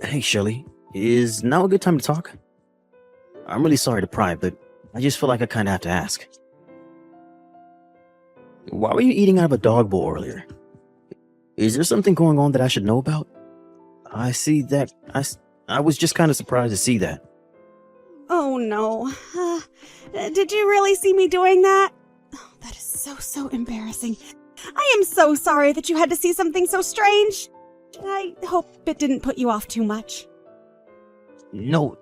Hey, Shelly. Is now a good time to talk? I'm really sorry to pry, but I just feel like I kind of have to ask. Why were you eating out of a dog bowl earlier? Is there something going on that I should know about? I see that. I was just kind of surprised to see that. Oh no. Did you really see me doing that? Oh, that is so embarrassing. I am so sorry that you had to see something so strange. I hope it didn't put you off too much. No,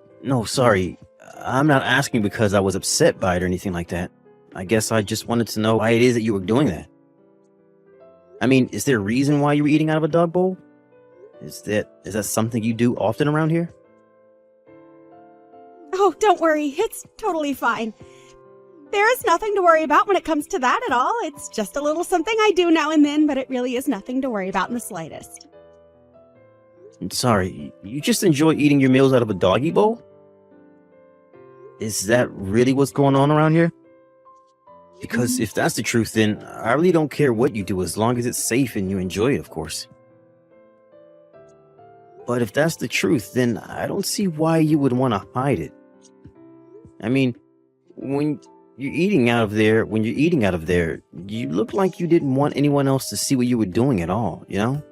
sorry. I'm not asking because I was upset by it or anything like that. I guess I just wanted to know why it is that you were doing that. I mean, is there a reason why you were eating out of a dog bowl? Is that something you do often around here? Oh, don't worry. It's totally fine. There is nothing to worry about when it comes to that at all. It's just a little something I do now and then, but it really is nothing to worry about in the slightest. I'm sorry, you just enjoy eating your meals out of a doggy bowl? Is that really what's going on around here? Because if that's the truth, then I really don't care what you do as long as it's safe and you enjoy it, of course. But if that's the truth, then I don't see why you would want to hide it. I mean, when you're eating out of there, you look like you didn't want anyone else to see what you were doing at all, you know?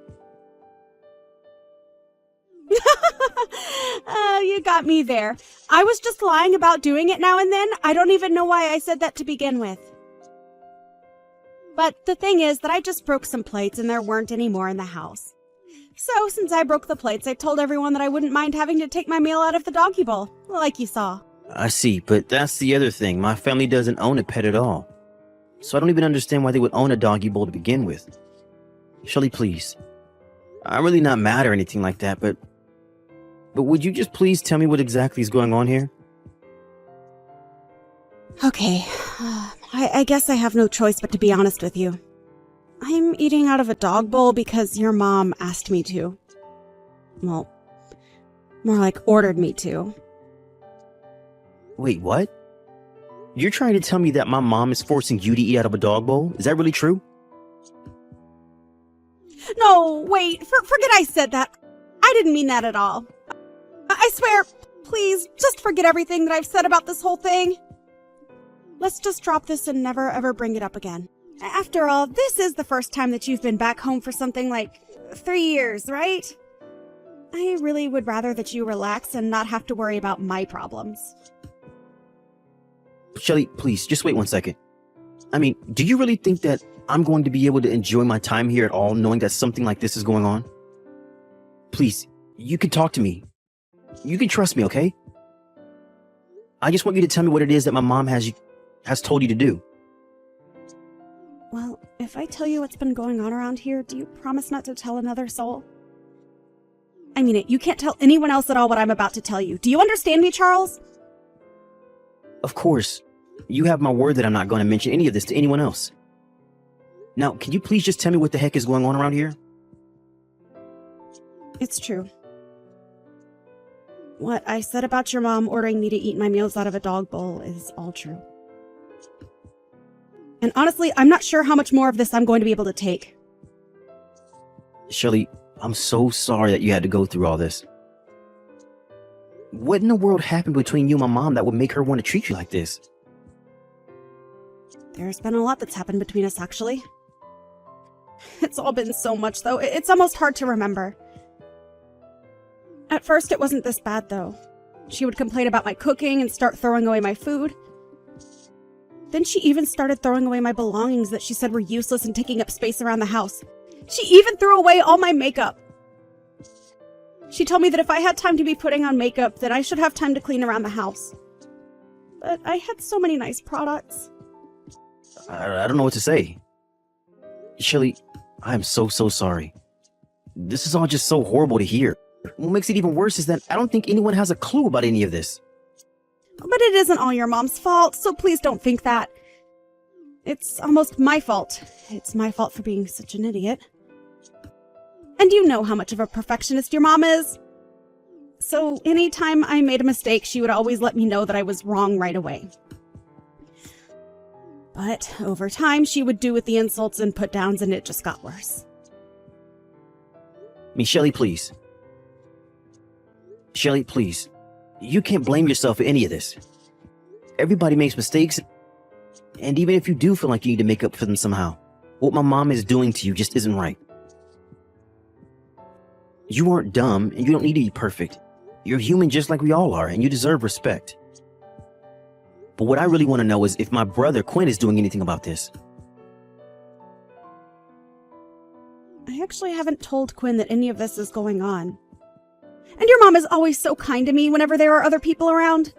You got me there. I was just lying about doing it now and then. I don't even know why I said that to begin with. But the thing is that I just broke some plates and there weren't any more in the house. So since I broke the plates, I told everyone that I wouldn't mind having to take my meal out of the doggy bowl, like you saw. I see, but that's the other thing. My family doesn't own a pet at all. So I don't even understand why they would own a doggy bowl to begin with. Shelly, please. I'm really not mad or anything like that, but would you just please tell me what exactly is going on here? Okay, I guess I have no choice but to be honest with you. I'm eating out of a dog bowl because your mom asked me to. Well, more like ordered me to. Wait, what? You're trying to tell me that my mom is forcing you to eat out of a dog bowl? Is that really true? No, wait, forget I said that. I didn't mean that at all. I swear, please, just forget everything that I've said about this whole thing. Let's just drop this and never ever bring it up again. After all, this is the first time that you've been back home for something like 3 years, right? I really would rather that you relax and not have to worry about my problems. Shelly, please, just wait 1 second. I mean, do you really think that I'm going to be able to enjoy my time here at all knowing that something like this is going on? Please, you can talk to me. You can trust me, okay? I just want you to tell me what it is that my mom has told you to do. Well, if I tell you what's been going on around here, do you promise not to tell another soul? I mean it, you can't tell anyone else at all what I'm about to tell you. Do you understand me, Charles? Of course. You have my word that I'm not going to mention any of this to anyone else. Now, can you please just tell me what the heck is going on around here? It's true. What I said about your mom ordering me to eat my meals out of a dog bowl is all true. And honestly, I'm not sure how much more of this I'm going to be able to take. Shelly, I'm so sorry that you had to go through all this. What in the world happened between you and my mom that would make her want to treat you like this? There's been a lot that's happened between us, actually. It's all been so much, though. It's almost hard to remember. At first, it wasn't this bad, though. She would complain about my cooking and start throwing away my food. Then she even started throwing away my belongings that she said were useless and taking up space around the house. She even threw away all my makeup. She told me that if I had time to be putting on makeup, then I should have time to clean around the house. But I had so many nice products. I don't know what to say. Shelly, I'm so sorry. This is all just so horrible to hear. What makes it even worse is that I don't think anyone has a clue about any of this. But it isn't all your mom's fault, so please don't think that. It's almost my fault. It's my fault for being such an idiot. And you know how much of a perfectionist your mom is. So anytime I made a mistake, she would always let me know that I was wrong right away. But over time, she would do with the insults and put-downs, and it just got worse. Shelly, please. Shelly, please. You can't blame yourself for any of this. Everybody makes mistakes, and even if you do feel like you need to make up for them somehow, what my mom is doing to you just isn't right. You aren't dumb, and you don't need to be perfect. You're human just like we all are, and you deserve respect. But what I really want to know is if my brother Quinn is doing anything about this. I actually haven't told Quinn that any of this is going on. And your mom is always so kind to me whenever there are other people around.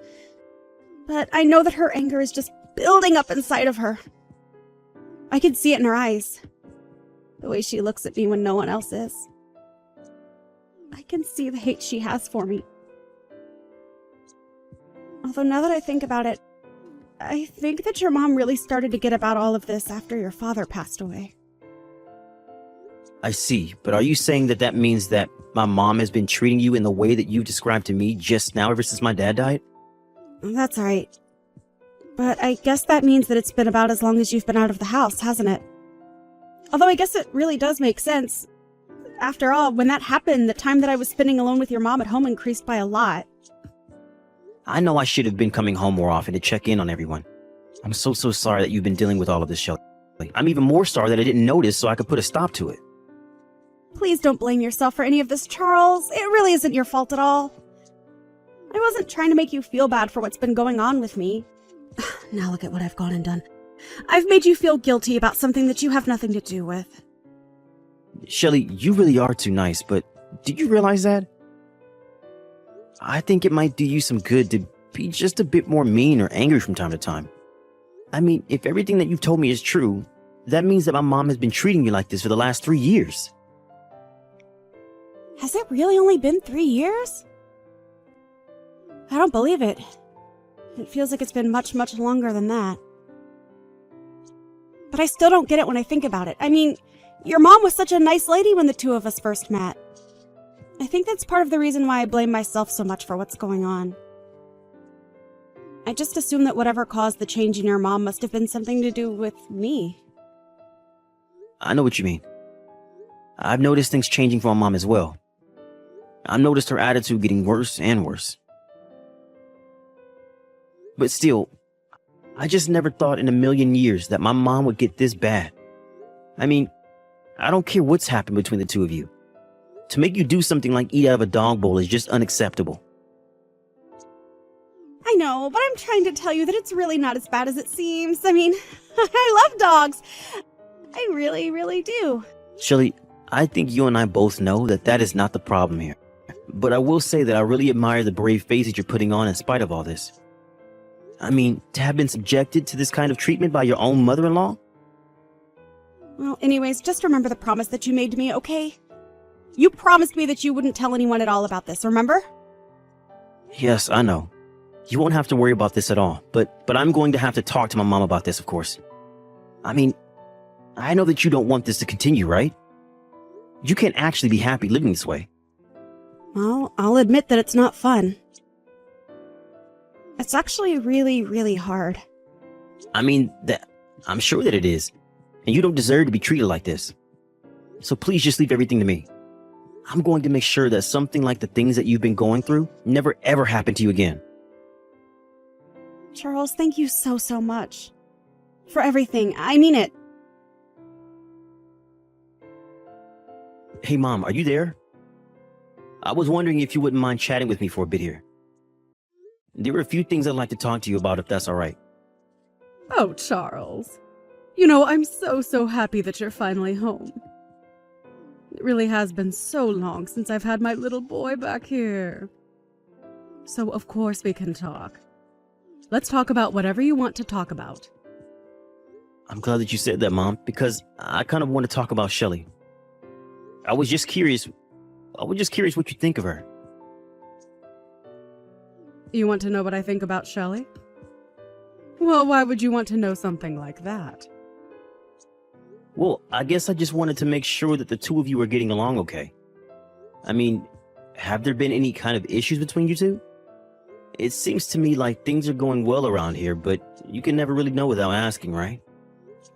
But I know that her anger is just building up inside of her. I can see it in her eyes. The way she looks at me when no one else is. I can see the hate she has for me. Although now that I think about it, I think that your mom really started to get about all of this after your father passed away. I see, but are you saying that that means that my mom has been treating you in the way that you described to me just now ever since my dad died? That's right. But I guess that means that it's been about as long as you've been out of the house, hasn't it? Although I guess it really does make sense. After all, when that happened, the time that I was spending alone with your mom at home increased by a lot. I know I should have been coming home more often to check in on everyone. I'm so sorry that you've been dealing with all of this, Shelly. I'm even more sorry that I didn't notice so I could put a stop to it. Please don't blame yourself for any of this, Charles. It really isn't your fault at all. I wasn't trying to make you feel bad for what's been going on with me. Now look at what I've gone and done. I've made you feel guilty about something that you have nothing to do with. Shelly, you really are too nice, but did you realize that? I think it might do you some good to be just a bit more mean or angry from time to time. I mean, if everything that you've told me is true, that means that my mom has been treating you like this for the last 3 years. Has it really only been 3 years? I don't believe it. It feels like it's been much, much longer than that. But I still don't get it when I think about it. I mean, your mom was such a nice lady when the two of us first met. I think that's part of the reason why I blame myself so much for what's going on. I just assume that whatever caused the change in your mom must have been something to do with me. I know what you mean. I've noticed things changing for my mom as well. I've noticed her attitude getting worse and worse. But still, I just never thought in a million years that my mom would get this bad. I mean, I don't care what's happened between the two of you. To make you do something like eat out of a dog bowl is just unacceptable. I know, but I'm trying to tell you that it's really not as bad as it seems. I mean, I love dogs. I really, really do. Shelly, I think you and I both know that that is not the problem here. But I will say that I really admire the brave face that you're putting on in spite of all this. I mean, to have been subjected to this kind of treatment by your own mother-in-law? Well, anyways, just remember the promise that you made to me, okay? You promised me that you wouldn't tell anyone at all about this, remember? Yes, I know. You won't have to worry about this at all, but I'm going to have to talk to my mom about this, of course. I mean, I know that you don't want this to continue, right? You can't actually be happy living this way. Well, I'll admit that it's not fun. It's actually really, really hard. I mean, I'm sure that it is. And you don't deserve to be treated like this. So please just leave everything to me. I'm going to make sure that something like the things that you've been going through never ever happen to you again. Charles, thank you so, so much. For everything. I mean it. Hey, Mom, are you there? I was wondering if you wouldn't mind chatting with me for a bit here. There were a few things I'd like to talk to you about, if that's all right. Oh, Charles. You know, I'm so happy that you're finally home. It really has been so long since I've had my little boy back here. So, of course, we can talk. Let's talk about whatever you want to talk about. I'm glad that you said that, Mom, because I kind of want to talk about Shelly. I was just curious what you think of her. You want to know what I think about Shelley? Well, why would you want to know something like that? Well, I guess I just wanted to make sure that the two of you are getting along okay. I mean, have there been any kind of issues between you two? It seems to me like things are going well around here, but you can never really know without asking, right?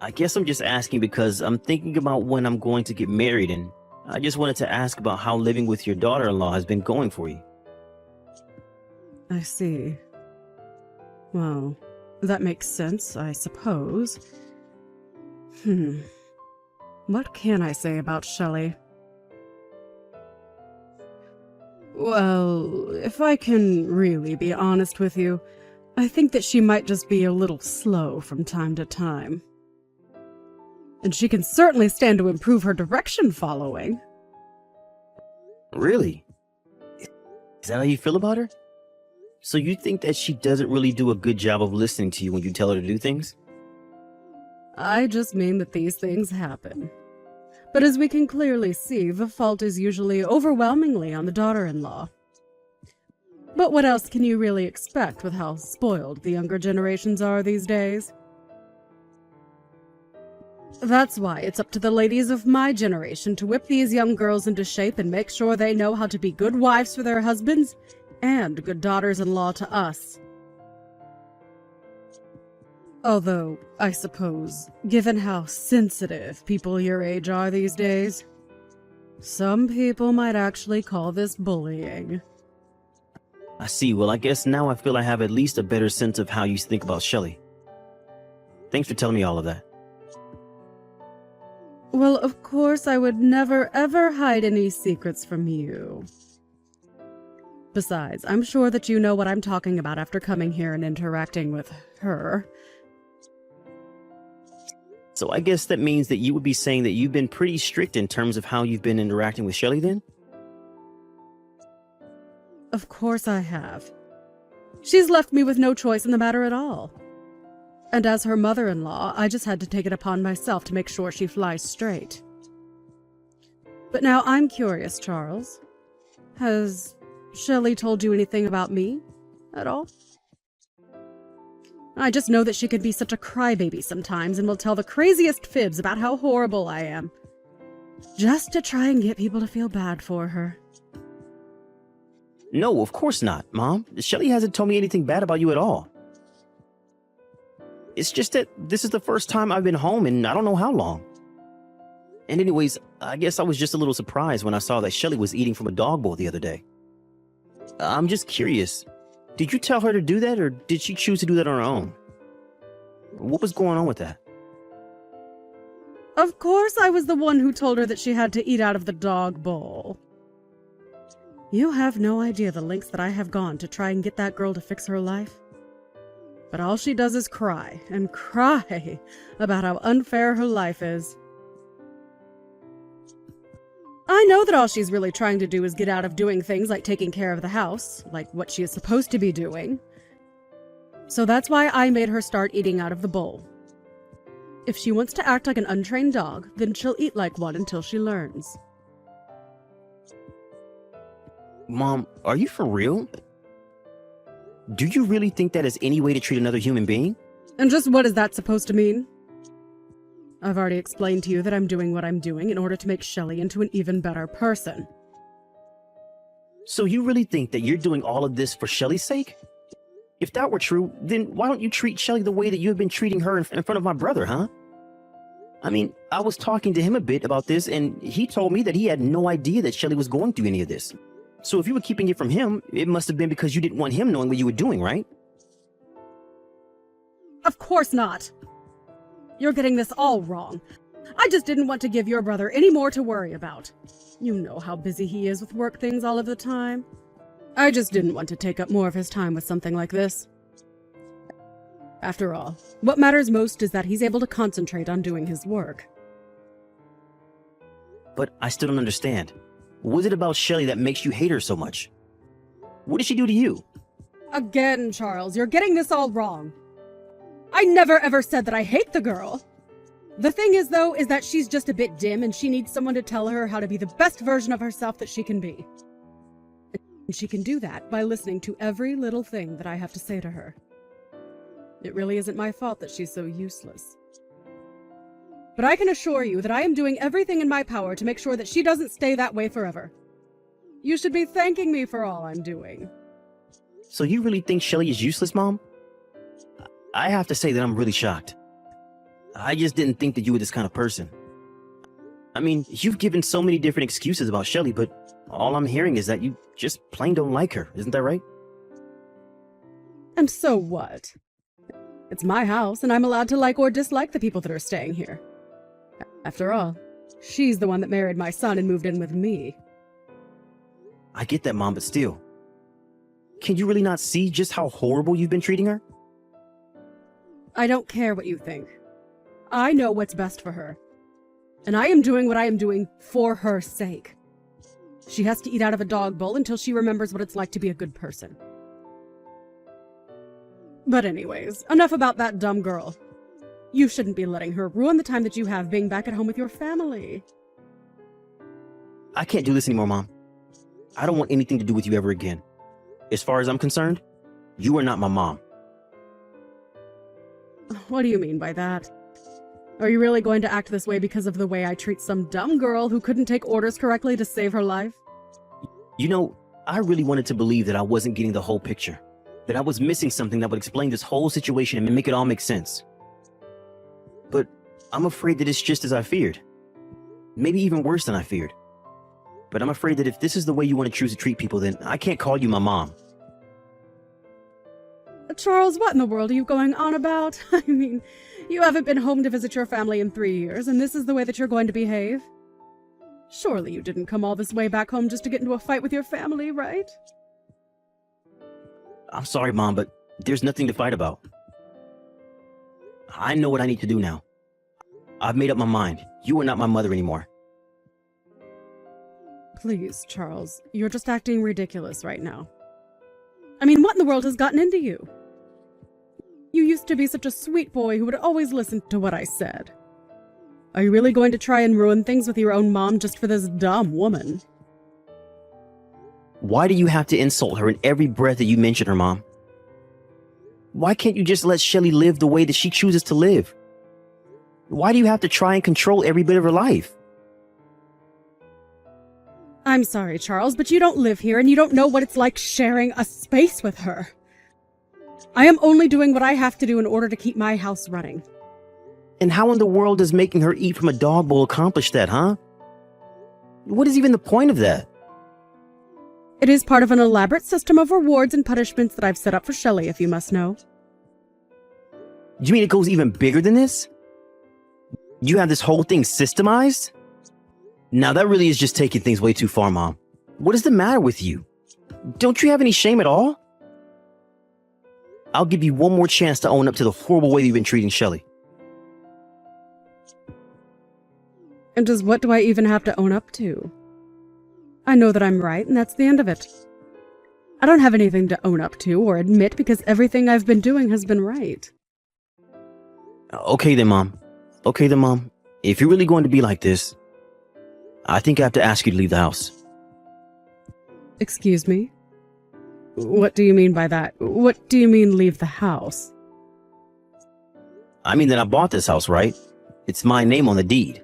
I guess I'm just asking because I'm thinking about when I'm going to get married, and I just wanted to ask about how living with your daughter-in-law has been going for you. I see. Well, that makes sense, I suppose. What can I say about Shelley? Well, if I can really be honest with you, I think that she might just be a little slow from time to time. And she can certainly stand to improve her direction following. Really? Is that how you feel about her? So you think that she doesn't really do a good job of listening to you when you tell her to do things? I just mean that these things happen. But as we can clearly see, the fault is usually overwhelmingly on the daughter-in-law. But what else can you really expect with how spoiled the younger generations are these days? That's why it's up to the ladies of my generation to whip these young girls into shape and make sure they know how to be good wives for their husbands and good daughters-in-law to us. Although, I suppose, given how sensitive people your age are these days, some people might actually call this bullying. I see. Well, I guess now I feel I have at least a better sense of how you think about Shelley. Thanks for telling me all of that. Well, of course, I would never ever hide any secrets from you. Besides, I'm sure that you know what I'm talking about after coming here and interacting with her. So I guess that means that you would be saying that you've been pretty strict in terms of how you've been interacting with Shelley then? Of course I have. She's left me with no choice in the matter at all. And as her mother-in-law, I just had to take it upon myself to make sure she flies straight. But now I'm curious, Charles. Has Shelley told you anything about me at all? I just know that she can be such a crybaby sometimes and will tell the craziest fibs about how horrible I am, just to try and get people to feel bad for her. No, of course not, Mom. Shelley hasn't told me anything bad about you at all. It's just that this is the first time I've been home in I don't know how long. And anyways, I guess I was just a little surprised when I saw that Shelley was eating from a dog bowl the other day. I'm just curious. Did you tell her to do that, or did she choose to do that on her own? What was going on with that? Of course I was the one who told her that she had to eat out of the dog bowl. You have no idea the lengths that I have gone to try and get that girl to fix her life. But all she does is cry and cry about how unfair her life is. I know that all she's really trying to do is get out of doing things like taking care of the house, like what she is supposed to be doing. So that's why I made her start eating out of the bowl. If she wants to act like an untrained dog, then she'll eat like one until she learns. Mom, are you for real? Do you really think that is any way to treat another human being? And just what is that supposed to mean? I've already explained to you that I'm doing what I'm doing in order to make Shelley into an even better person. So you really think that you're doing all of this for Shelley's sake? If that were true, then why don't you treat Shelley the way that you've been treating her in front of my brother, huh? I mean, I was talking to him a bit about this, and he told me that he had no idea that Shelley was going through any of this. So if you were keeping it from him, it must have been because you didn't want him knowing what you were doing, right? Of course not. You're getting this all wrong. I just didn't want to give your brother any more to worry about. You know how busy he is with work things all of the time. I just didn't want to take up more of his time with something like this. After all, what matters most is that he's able to concentrate on doing his work. But I still don't understand. What is it about Shelley that makes you hate her so much? What did she do to you? Again, Charles, you're getting this all wrong. I never ever said that I hate the girl. The thing is, though, is that she's just a bit dim and she needs someone to tell her how to be the best version of herself that she can be. And she can do that by listening to every little thing that I have to say to her. It really isn't my fault that she's so useless. But I can assure you that I am doing everything in my power to make sure that she doesn't stay that way forever. You should be thanking me for all I'm doing. So you really think Shelley is useless, Mom? I have to say that I'm really shocked. I just didn't think that you were this kind of person. I mean, you've given so many different excuses about Shelley, but all I'm hearing is that you just plain don't like her. Isn't that right? And so what? It's my house, and I'm allowed to like or dislike the people that are staying here. After all, she's the one that married my son and moved in with me. I get that, Mom, but still. Can you really not see just how horrible you've been treating her? I don't care what you think. I know what's best for her. And I am doing what I am doing for her sake. She has to eat out of a dog bowl until she remembers what it's like to be a good person. But anyways, enough about that dumb girl. You shouldn't be letting her ruin the time that you have being back at home with your family. I can't do this anymore, Mom. I don't want anything to do with you ever again. As far as I'm concerned, you are not my mom. What do you mean by that? Are you really going to act this way because of the way I treat some dumb girl who couldn't take orders correctly to save her life? You know, I really wanted to believe that I wasn't getting the whole picture. That I was missing something that would explain this whole situation and make it all make sense. But I'm afraid that it's just as I feared. Maybe even worse than I feared. But I'm afraid that if this is the way you want to choose to treat people, then I can't call you my mom. Charles, what in the world are you going on about? I mean, you haven't been home to visit your family in 3 years, and this is the way that you're going to behave? Surely you didn't come all this way back home just to get into a fight with your family, right? I'm sorry, Mom, but there's nothing to fight about. I know what I need to do now. I've made up my mind. You are not my mother anymore. Please, Charles, you're just acting ridiculous right now. I mean, what in the world has gotten into you? You used to be such a sweet boy who would always listen to what I said. Are you really going to try and ruin things with your own mom just for this dumb woman? Why do you have to insult her in every breath that you mention her, Mom? Why can't you just let Shelly live the way that she chooses to live? Why do you have to try and control every bit of her life? I'm sorry, Charles, but you don't live here and you don't know what it's like sharing a space with her. I am only doing what I have to do in order to keep my house running. And how in the world does making her eat from a dog bowl accomplish that, huh? What is even the point of that? It is part of an elaborate system of rewards and punishments that I've set up for Shelly, if you must know. You mean it goes even bigger than this? You have this whole thing systemized? Now that really is just taking things way too far, Mom. What is the matter with you? Don't you have any shame at all? I'll give you one more chance to own up to the horrible way you've been treating Shelly. And just what do I even have to own up to? I know that I'm right, and that's the end of it. I don't have anything to own up to or admit because everything I've been doing has been right. Okay then, Mom. Okay then, Mom. If you're really going to be like this, I think I have to ask you to leave the house. Excuse me? What do you mean by that? What do you mean leave the house? I mean that I bought this house, right? It's my name on the deed.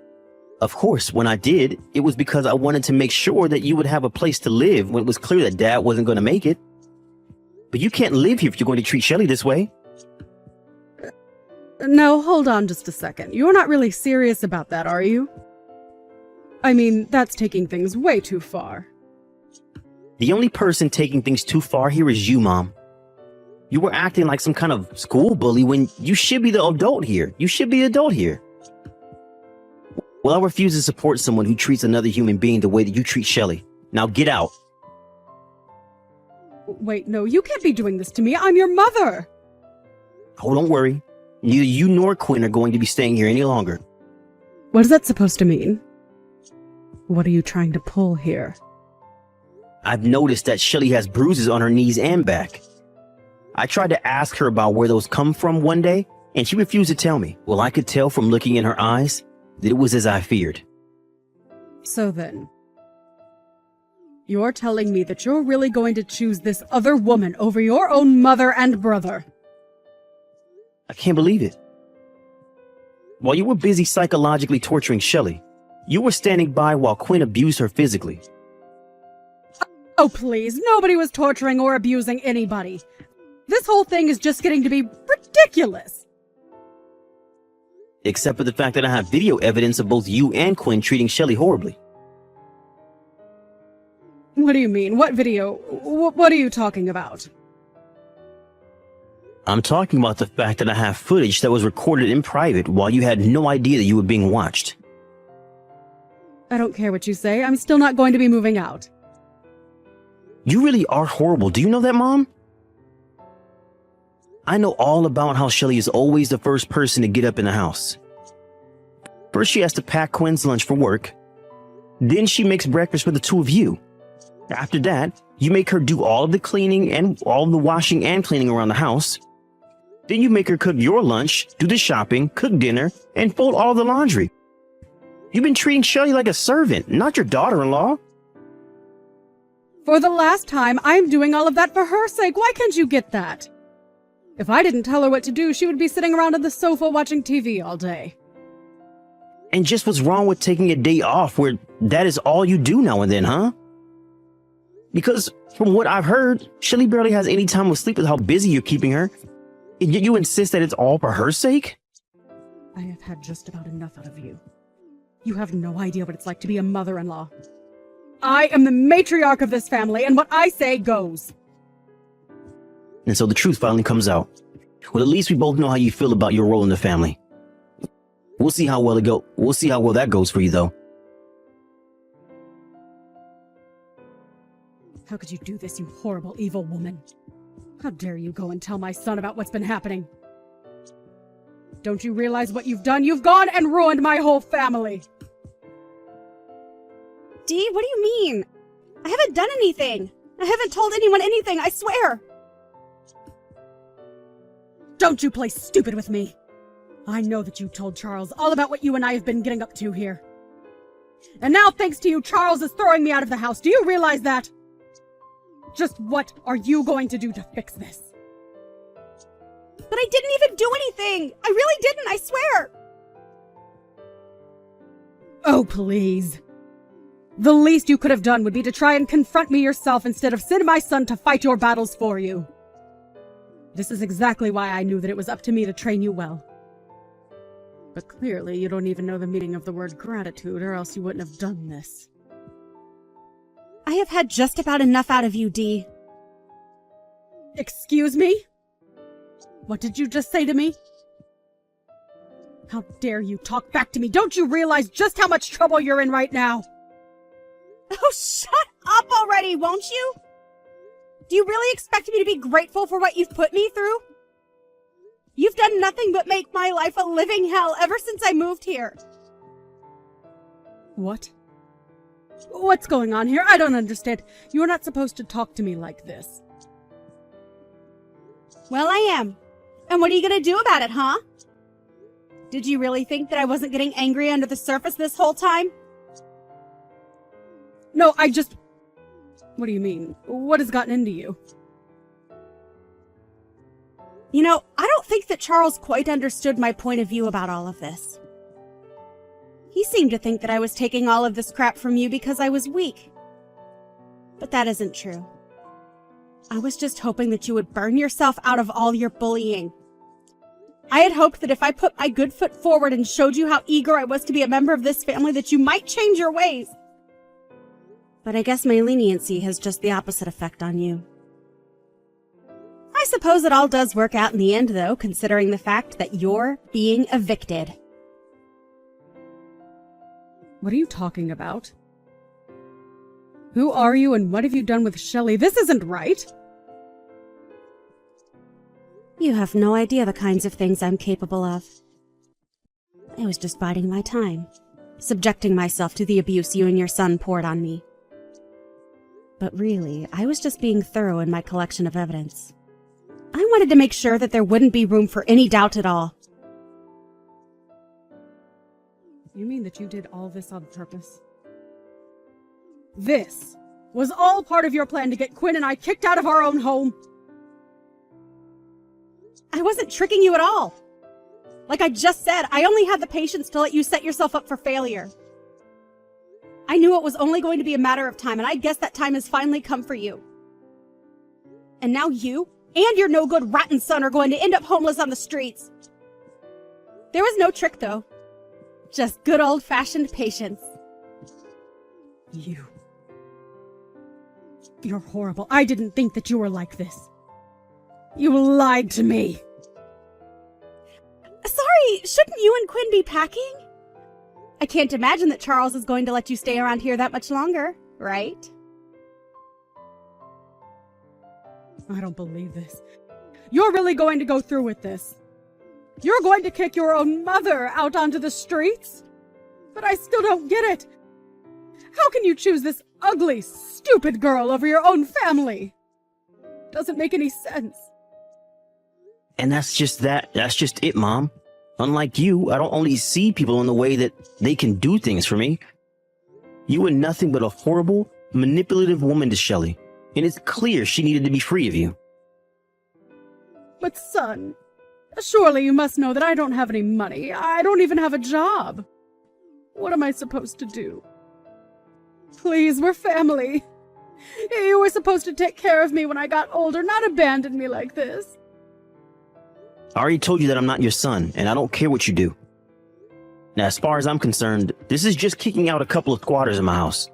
Of course, when I did, it was because I wanted to make sure that you would have a place to live when it was clear that Dad wasn't going to make it. But you can't live here if you're going to treat Shelly this way. Now, hold on just a second. You're not really serious about that, are you? I mean, that's taking things way too far. The only person taking things too far here is you, Mom. You were acting like some kind of school bully when you should be the adult here. You should be the adult here. Well, I refuse to support someone who treats another human being the way that you treat Shelly. Now get out. Wait, no, you can't be doing this to me. I'm your mother. Oh, don't worry. Neither you nor Quinn are going to be staying here any longer. What is that supposed to mean? What are you trying to pull here? I've noticed that Shelly has bruises on her knees and back. I tried to ask her about where those come from one day, and she refused to tell me. Well, I could tell from looking in her eyes that it was as I feared. So then, you're telling me that you're really going to choose this other woman over your own mother and brother? I can't believe it. While you were busy psychologically torturing Shelly, you were standing by while Quinn abused her physically. Oh, please, nobody was torturing or abusing anybody. This whole thing is just getting to be ridiculous. Except for the fact that I have video evidence of both you and Quinn treating Shelly horribly. What do you mean? What video? What are you talking about? I'm talking about the fact that I have footage that was recorded in private while you had no idea that you were being watched. I don't care what you say. I'm still not going to be moving out. You really are horrible. Do you know that, Mom? I know all about how Shelly is always the first person to get up in the house. First, she has to pack Quinn's lunch for work. Then she makes breakfast for the two of you. After that, you make her do all of the cleaning and all of the washing and cleaning around the house. Then you make her cook your lunch, do the shopping, cook dinner, and fold all the laundry. You've been treating Shelly like a servant, not your daughter-in-law. For the last time, I'm doing all of that for her sake. Why can't you get that? If I didn't tell her what to do, she would be sitting around on the sofa watching TV all day. And just what's wrong with taking a day off where that is all you do now and then, huh? Because from what I've heard, Shelly barely has any time to sleep with how busy you're keeping her. And yet you insist that it's all for her sake? I have had just about enough out of you. You have no idea what it's like to be a mother-in-law. I am the matriarch of this family, and what I say goes. And so the truth finally comes out. Well, at least we both know how you feel about your role in the family. We'll see how well that goes for you, though. How could you do this, you horrible, evil woman? How dare you go and tell my son about what's been happening? Don't you realize what you've done? You've gone and ruined my whole family! Dee, what do you mean? I haven't done anything. I haven't told anyone anything, I swear. Don't you play stupid with me! I know that you told Charles all about what you and I have been getting up to here. And now, thanks to you, Charles is throwing me out of the house. Do you realize that? Just what are you going to do to fix this? But I didn't even do anything! I really didn't, I swear! Oh, please. The least you could have done would be to try and confront me yourself instead of send my son to fight your battles for you. This is exactly why I knew that it was up to me to train you well. But clearly you don't even know the meaning of the word gratitude, or else you wouldn't have done this. I have had just about enough out of you, Dee. Excuse me? What did you just say to me? How dare you talk back to me? Don't you realize just how much trouble you're in right now? Oh, shut up already, won't you? Do you really expect me to be grateful for what you've put me through? You've done nothing but make my life a living hell ever since I moved here. What? What's going on here? I don't understand. You're not supposed to talk to me like this. Well, I am. And what are you gonna do about it, huh? Did you really think that I wasn't getting angry under the surface this whole time? No, What do you mean? What has gotten into you? You know, I don't think that Charles quite understood my point of view about all of this. He seemed to think that I was taking all of this crap from you because I was weak. But that isn't true. I was just hoping that you would burn yourself out of all your bullying. I had hoped that if I put my good foot forward and showed you how eager I was to be a member of this family, that you might change your ways. But I guess my leniency has just the opposite effect on you. I suppose it all does work out in the end, though, considering the fact that you're being evicted. What are you talking about? Who are you and what have you done with Shelly? This isn't right! You have no idea the kinds of things I'm capable of. I was just biding my time, subjecting myself to the abuse you and your son poured on me. But really, I was just being thorough in my collection of evidence. I wanted to make sure that there wouldn't be room for any doubt at all. You mean that you did all this on purpose? This was all part of your plan to get Quinn and I kicked out of our own home? I wasn't tricking you at all. Like I just said, I only had the patience to let you set yourself up for failure. I knew it was only going to be a matter of time, and I guess that time has finally come for you. And now you and your no-good rotten son are going to end up homeless on the streets. There was no trick, though. Just good old-fashioned patience. You're horrible. I didn't think that you were like this. You lied to me. Sorry, shouldn't you and Quinn be packing? I can't imagine that Charles is going to let you stay around here that much longer, right? I don't believe this. You're really going to go through with this. You're going to kick your own mother out onto the streets? But I still don't get it. How can you choose this ugly, stupid girl over your own family? Doesn't make any sense. And that's just it, Mom. Unlike you, I don't only see people in the way that they can do things for me. You were nothing but a horrible, manipulative woman to Shelley, and it's clear she needed to be free of you. But son, surely you must know that I don't have any money. I don't even have a job. What am I supposed to do? Please, we're family. You were supposed to take care of me when I got older, not abandon me like this. I already told you that I'm not your son, and I don't care what you do. Now, as far as I'm concerned, this is just kicking out a couple of squatters in my house.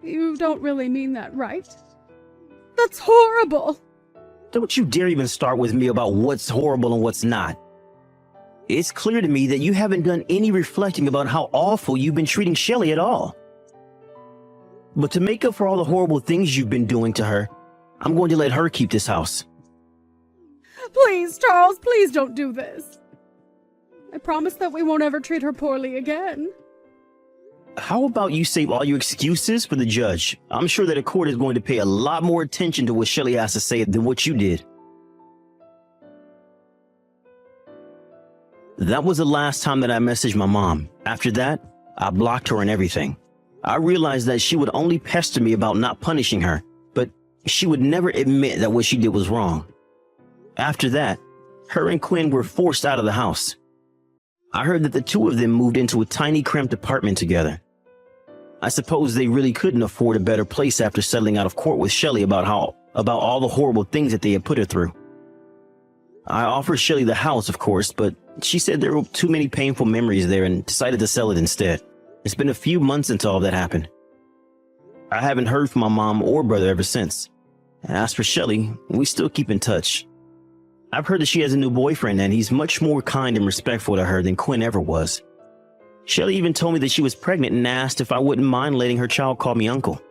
You don't really mean that, right? That's horrible. Don't you dare even start with me about what's horrible and what's not. It's clear to me that you haven't done any reflecting about how awful you've been treating Shelley at all. But to make up for all the horrible things you've been doing to her, I'm going to let her keep this house. Please, Charles, please don't do this. I promise that we won't ever treat her poorly again. How about you save all your excuses for the judge? I'm sure that a court is going to pay a lot more attention to what Shelley has to say than what you did. That was the last time that I messaged my mom. After that, I blocked her and everything. I realized that she would only pester me about not punishing her, but she would never admit that what she did was wrong. After that, her and Quinn were forced out of the house. I heard that the two of them moved into a tiny cramped apartment together. I suppose they really couldn't afford a better place after settling out of court with Shelley about all the horrible things that they had put her through. I offered Shelley the house, of course, but she said there were too many painful memories there and decided to sell it instead. It's been a few months since all that happened. I haven't heard from my mom or brother ever since. And as for Shelley, we still keep in touch. I've heard that she has a new boyfriend and he's much more kind and respectful to her than Quinn ever was. Shelley even told me that she was pregnant and asked if I wouldn't mind letting her child call me uncle.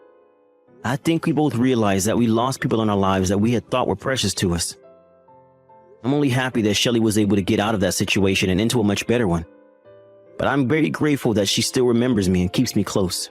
I think we both realized that we lost people in our lives that we had thought were precious to us. I'm only happy that Shelley was able to get out of that situation and into a much better one. But I'm very grateful that she still remembers me and keeps me close.